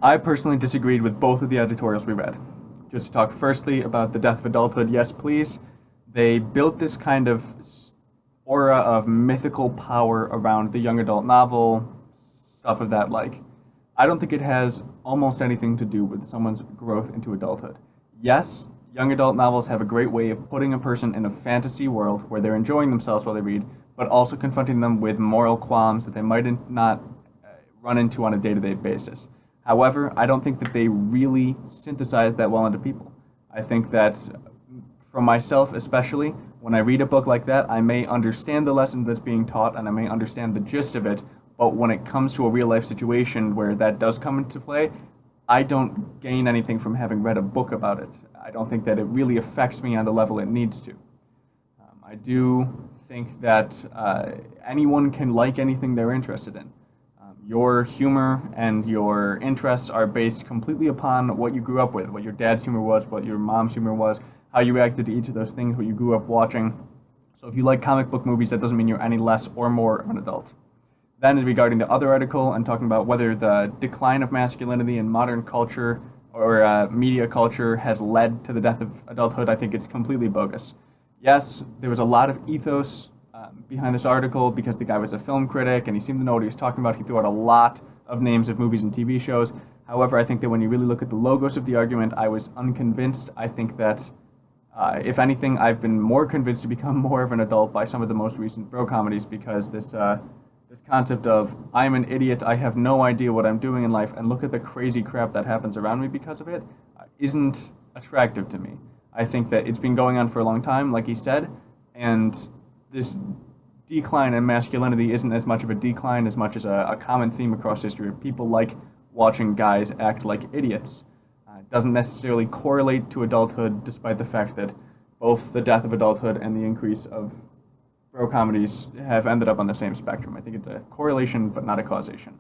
I personally disagreed with both of the editorials we read. Just to talk firstly about the death of adulthood, yes, please. They built this kind of aura of mythical power around the young adult novel, stuff of that like. I don't think it has almost anything to do with someone's growth into adulthood. Yes, young adult novels have a great way of putting a person in a fantasy world where they're enjoying themselves while they read, but also confronting them with moral qualms that they might not run into on a day-to-day basis. However, I don't think that they really synthesize that well into people. I think that, for myself especially, when I read a book like that, I may understand the lesson that's being taught and I may understand the gist of it, but when it comes to a real life situation where that does come into play, I don't gain anything from having read a book about it. I don't think that it really affects me on the level it needs to. I do think that anyone can like anything they're interested in. Your humor and your interests are based completely upon what you grew up with, what your dad's humor was, what your mom's humor was, how you reacted to each of those things, what you grew up watching. So if you like comic book movies, that doesn't mean you're any less or more of an adult. Then regarding the other article and talking about whether the decline of masculinity in modern culture or media culture has led to the death of adulthood, I think it's completely bogus. Yes, there was a lot of ethos behind this article because the guy was a film critic and he seemed to know what he was talking about. He threw out a lot of names of movies and TV shows. However, I think that when you really look at the logos of the argument, I was unconvinced. I think that, if anything, I've been more convinced to become more of an adult by some of the most recent bro comedies because this concept of I'm an idiot, I have no idea what I'm doing in life, and look at the crazy crap that happens around me because of it, isn't attractive to me. I think that it's been going on for a long time, like he said, and this decline in masculinity isn't as much of a decline as much as a common theme across history. People like watching guys act like idiots. It doesn't necessarily correlate to adulthood, despite the fact that both the death of adulthood and the increase of bro comedies have ended up on the same spectrum. I think it's a correlation, but not a causation.